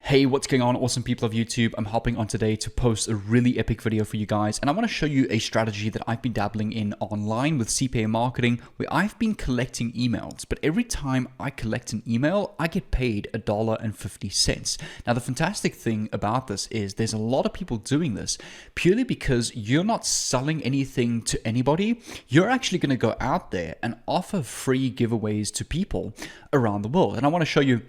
Hey, what's going on, awesome people of YouTube? I'm hopping on today to post a really epic video for you guys, and I want to show you a strategy that I've been dabbling in online with CPA marketing, where I've been collecting emails, but every time I collect an email, I get paid $1.50. Now, the fantastic thing about this is there's a lot of people doing this purely because you're not selling anything to anybody. You're actually going to go out there and offer free giveaways to people around the world. And I want to show you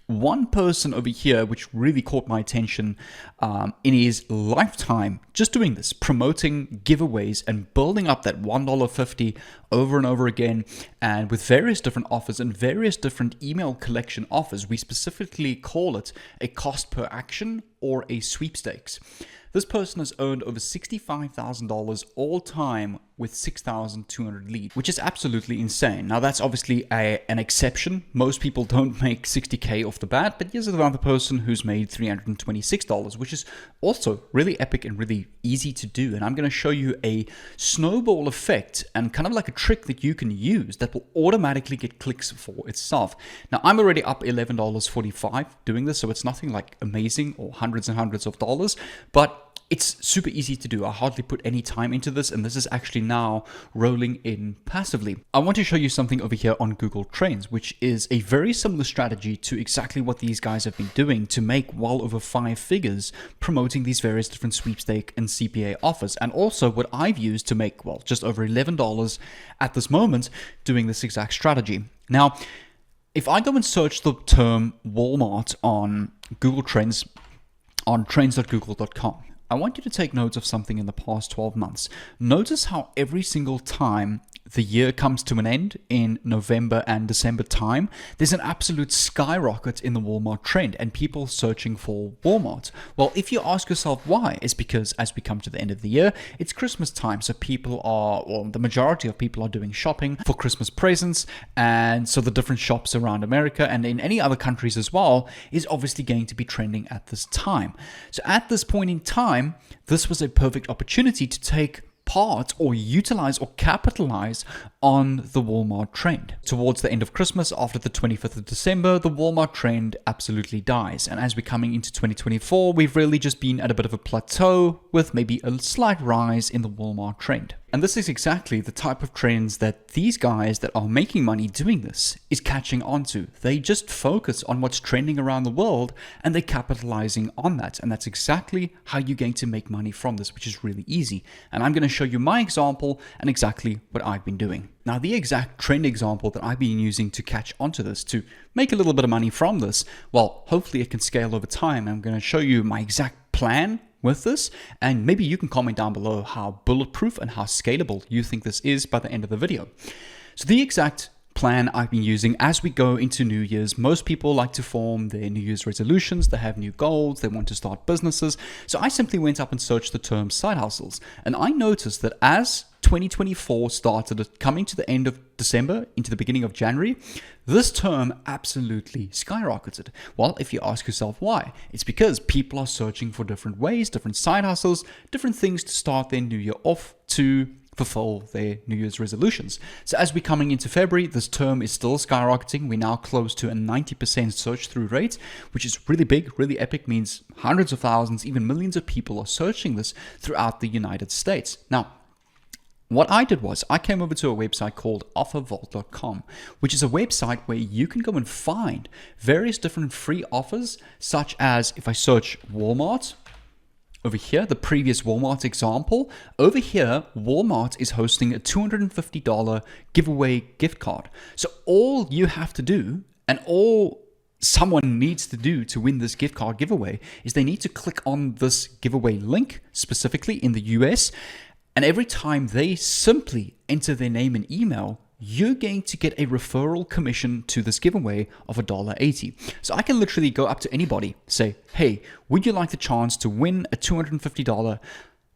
one person over here, which really caught my attention in his lifetime, just doing this, promoting giveaways and building up that $1.50 over and over again, and with various different offers and various different email collection offers. We specifically call it a cost per action or a sweepstakes. This person has earned over $65,000 all time with 6,200 leads, which is absolutely insane. Now, that's obviously an exception. Most people don't make 60K off the bat, but here's another person who's made $326, which is also really epic and really easy to do. And I'm going to show you a snowball effect and kind of like a trick that you can use that will automatically get clicks for itself. Now, I'm already up $11.45 doing this, so it's nothing like amazing or hundreds and hundreds of dollars, but it's super easy to do. I hardly put any time into this, and this is actually now rolling in passively. I want to show you something over here on Google Trends, which is a very similar strategy to exactly what these guys have been doing to make well over 5 figures promoting these various different sweepstake and CPA offers, and also what I've used to make, well, just over $11 at this moment doing this exact strategy. Now, if I go and search the term Walmart on Google Trends, on trends.google.com, I want you to take notes of something in the past 12 months. Notice how every single time the year comes to an end in November and December time, there's an absolute skyrocket in the Walmart trend and people searching for Walmart. Well, if you ask yourself why, it's because as we come to the end of the year, it's Christmas time. So people are, well, the majority of people are doing shopping for Christmas presents. And so the different shops around America and in any other countries as well is obviously going to be trending at this time. So at this point in time, this was a perfect opportunity to take part or utilize or capitalize on the Walmart trend. Towards the end of Christmas, after the 25th of December, the Walmart trend absolutely dies. And as we're coming into 2024, we've really just been at a bit of a plateau with maybe a slight rise in the Walmart trend. And this is exactly the type of trends that these guys that are making money doing this is catching onto. They just focus on what's trending around the world and they're capitalizing on that. And that's exactly how you're going to make money from this, which is really easy. And I'm going to show you my example and exactly what I've been doing. Now, the exact trend example that I've been using to catch onto this, to make a little bit of money from this, well, hopefully it can scale over time. I'm going to show you my exact plan with this, and maybe you can comment down below how bulletproof and how scalable you think this is by the end of the video. So the exact plan I've been using as we go into New Year's, most people like to form their New Year's resolutions, they have new goals, they want to start businesses. So I simply went up and searched the term side hustles, and I noticed that as 2024 started coming to the end of December into the beginning of January, this term absolutely skyrocketed. Well, if you ask yourself why, it's because people are searching for different ways, different side hustles, different things to start their new year off to fulfill their New Year's resolutions. So as we're coming into February, this term is still skyrocketing. We're now close to a 90% search through rate, which is really big, really epic, means hundreds of thousands, even millions of people are searching this throughout the United States. Now, what I did was I came over to a website called offervault.com, which is a website where you can go and find various different free offers, such as if I search Walmart, over here, the previous Walmart example, over here, Walmart is hosting a $250 giveaway gift card. So all you have to do, and all someone needs to do to win this gift card giveaway, is they need to click on this giveaway link, specifically in the US, and every time they simply enter their name and email, you're going to get a referral commission to this giveaway of $1.80. So I can literally go up to anybody, say, hey, would you like the chance to win a $250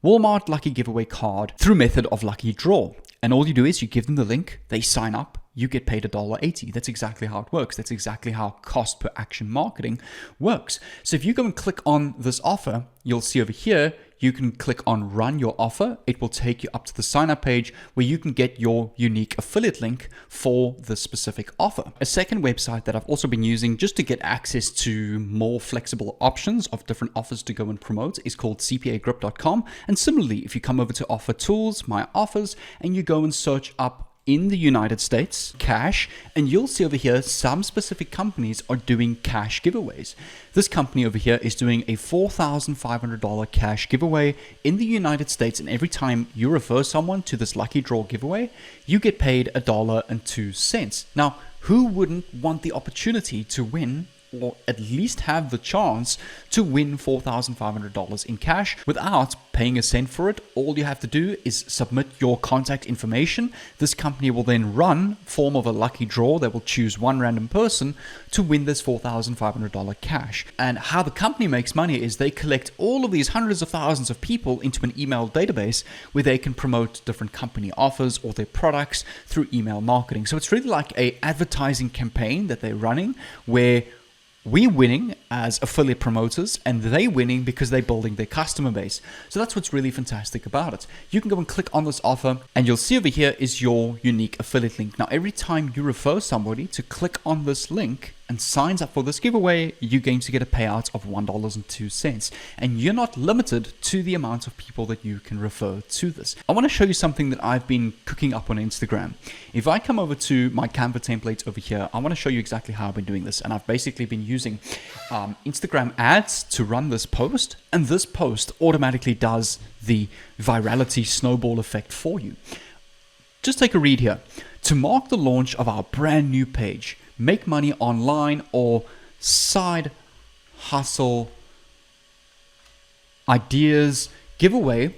Walmart Lucky Giveaway card through method of lucky draw? And all you do is you give them the link, they sign up, you get paid $1.80. That's exactly how it works. That's exactly how cost per action marketing works. So if you go and click on this offer, you'll see over here, you can click on run your offer. It will take you up to the sign up page where you can get your unique affiliate link for the specific offer. A second website that I've also been using just to get access to more flexible options of different offers to go and promote is called cpagrip.com. And similarly, if you come over to Offer Tools, My Offers, and you go and search up in the United States, cash, and you'll see over here some specific companies are doing cash giveaways. This company over here is doing a $4,500 cash giveaway in the United States, and every time you refer someone to this lucky draw giveaway, you get paid $1.02. Now, who wouldn't want the opportunity to win, or at least have the chance to win $4,500 in cash without paying a cent for it? All you have to do is submit your contact information. This company will then run form of a lucky draw that will choose one random person to win this $4,500 cash. And how the company makes money is they collect all of these hundreds of thousands of people into an email database where they can promote different company offers or their products through email marketing. So it's really like an advertising campaign that they're running where we're winning as affiliate promoters and they winning because they're building their customer base. So that's what's really fantastic about it. You can go and click on this offer and you'll see over here is your unique affiliate link. Now, every time you refer somebody to click on this link and signs up for this giveaway, you're going to get a payout of $1.02. And you're not limited to the amount of people that you can refer to this. I want to show you something that I've been cooking up on Instagram. If I come over to my Canva templates over here, I want to show you exactly how I've been doing this. And I've basically been using Instagram ads to run this post. And this post automatically does the virality snowball effect for you. Just take a read here. To mark the launch of our brand new page, Make Money Online or Side Hustle Ideas giveaway,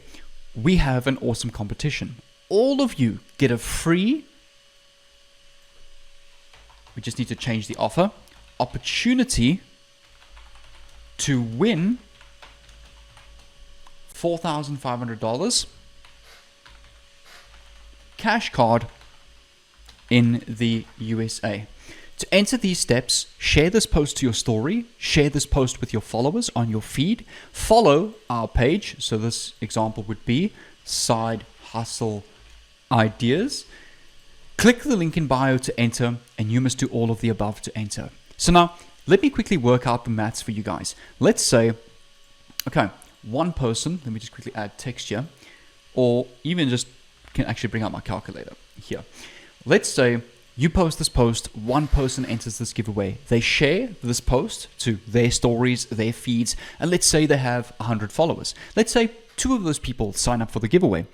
we have an awesome competition. All of you get a free, we just need to change the offer, opportunity to win $4,500 cash card in the USA. To enter these steps, share this post to your story, share this post with your followers on your feed, follow our page. So this example would be Side Hustle Ideas. Click the link in bio to enter, and you must do all of the above to enter. So now, let me quickly work out the maths for you guys. Let's say, okay, one person, let me just quickly add text here, or even just can actually bring out my calculator here. Let's say you post this post, one person enters this giveaway. They share this post to their stories, their feeds, and let's say they have 100 followers. Let's say 2 of those people sign up for the giveaway,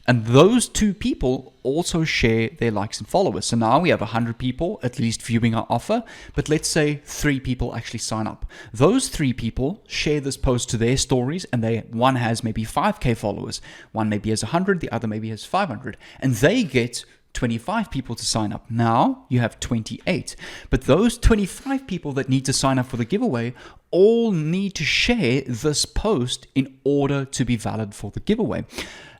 and those 2 people also share their likes and followers. So now we have 100 people at least viewing our offer, but let's say 3 people actually sign up. Those 3 people share this post to their stories, and one has maybe 5K followers, one maybe has 100, the other maybe has 500, and they get 25 people to sign up. Now you have 28. But those 25 people that need to sign up for the giveaway all need to share this post in order to be valid for the giveaway.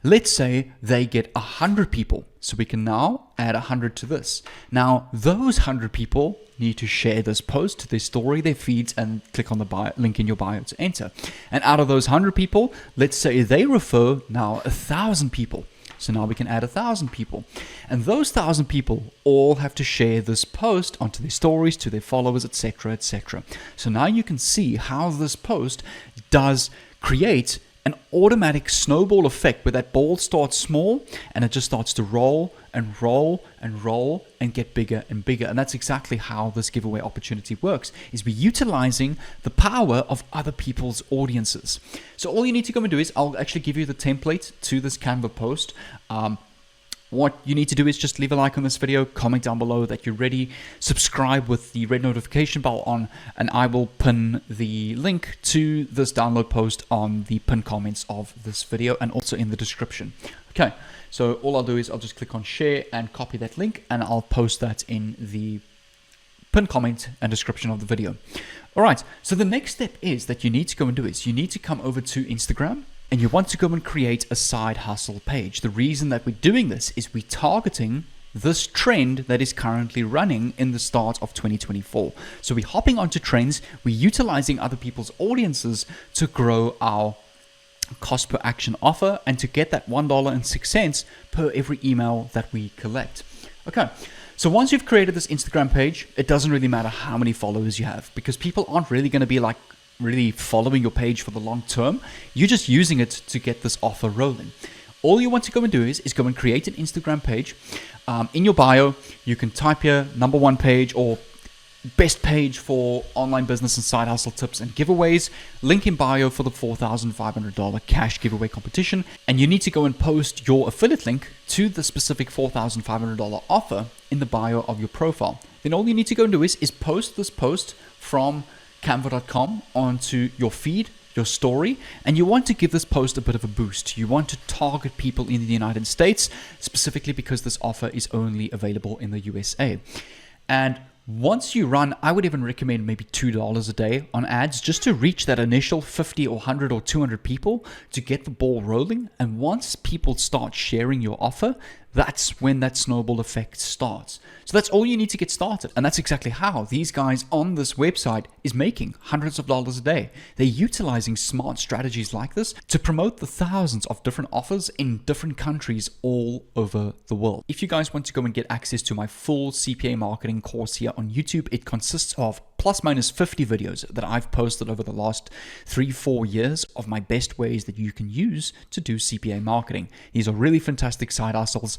Let's say they get 100 people. So we can now add 100 to this. Now those 100 people need to share this post to their story, their feeds, and click on the link in your bio to enter. And out of those 100 people, let's say they refer now 1,000 people. So now we can add 1,000 people. And those 1,000 people all have to share this post onto their stories, to their followers, etc., etc. So now you can see how this post does create an automatic snowball effect where that ball starts small and it just starts to roll and roll and roll and get bigger and bigger. And that's exactly how this giveaway opportunity works, is we're utilizing the power of other people's audiences. So all you need to go and do is, I'll actually give you the template to this Canva post. What you need to do is just leave a like on this video, comment down below that you're ready, subscribe with the red notification bell on, and I will pin the link to this download post on the pinned comments of this video and also in the description. Okay, so all I'll do is I'll just click on share and copy that link, and I'll post that in the pinned comment and description of the video. All right, so the next step is that you need to go and do is you need to come over to Instagram, and you want to go and create a side hustle page. The reason that we're doing this is we're targeting this trend that is currently running in the start of 2024. So we're hopping onto trends, we're utilizing other people's audiences to grow our cost per action offer and to get that $1.06 per every email that we collect. Okay, so once you've created this Instagram page, it doesn't really matter how many followers you have because people aren't really going to be like really following your page for the long term. You're just using it to get this offer rolling. All you want to go and do is go and create an Instagram page. In your bio, you can type here #1 page or best page for online business and side hustle tips and giveaways. Link in bio for the $4,500 cash giveaway competition. And you need to go and post your affiliate link to the specific $4,500 offer in the bio of your profile. Then all you need to go and do is post this post from canva.com onto your feed, your story, and you want to give this post a bit of a boost. You want to target people in the United States, specifically because this offer is only available in the USA. And once you run, I would even recommend maybe $2 a day on ads just to reach that initial 50 or 100 or 200 people to get the ball rolling. And once people start sharing your offer, that's when that snowball effect starts. So that's all you need to get started. And that's exactly how these guys on this website is making hundreds of dollars a day. They're utilizing smart strategies like this to promote the thousands of different offers in different countries all over the world. If you guys want to go and get access to my full CPA marketing course here on YouTube, it consists of plus minus 50 videos that I've posted over the last 3-4 years of my best ways that you can use to do CPA marketing. These are really fantastic side hustles.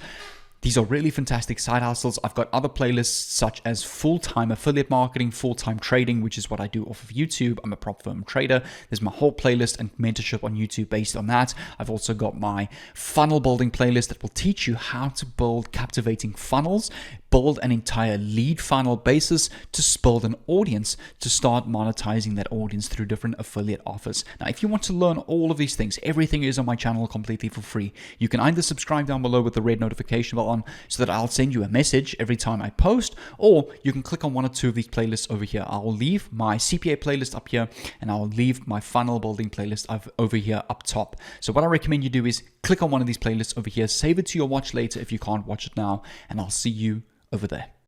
I've got other playlists such as full-time affiliate marketing, full-time trading, which is what I do off of YouTube. I'm a prop firm trader. There's my whole playlist and mentorship on YouTube based on that. I've also got my funnel building playlist that will teach you how to build captivating funnels, build an entire lead funnel basis to build an audience to start monetizing that audience through different affiliate offers. Now, if you want to learn all of these things, everything is on my channel completely for free. You can either subscribe down below with the red notification bell on so that I'll send you a message every time I post, or you can click on one or two of these playlists over here. I'll leave my CPA playlist up here and I'll leave my funnel building playlist over here up top. So what I recommend you do is click on one of these playlists over here, save it to your watch later if you can't watch it now, and I'll see you over there.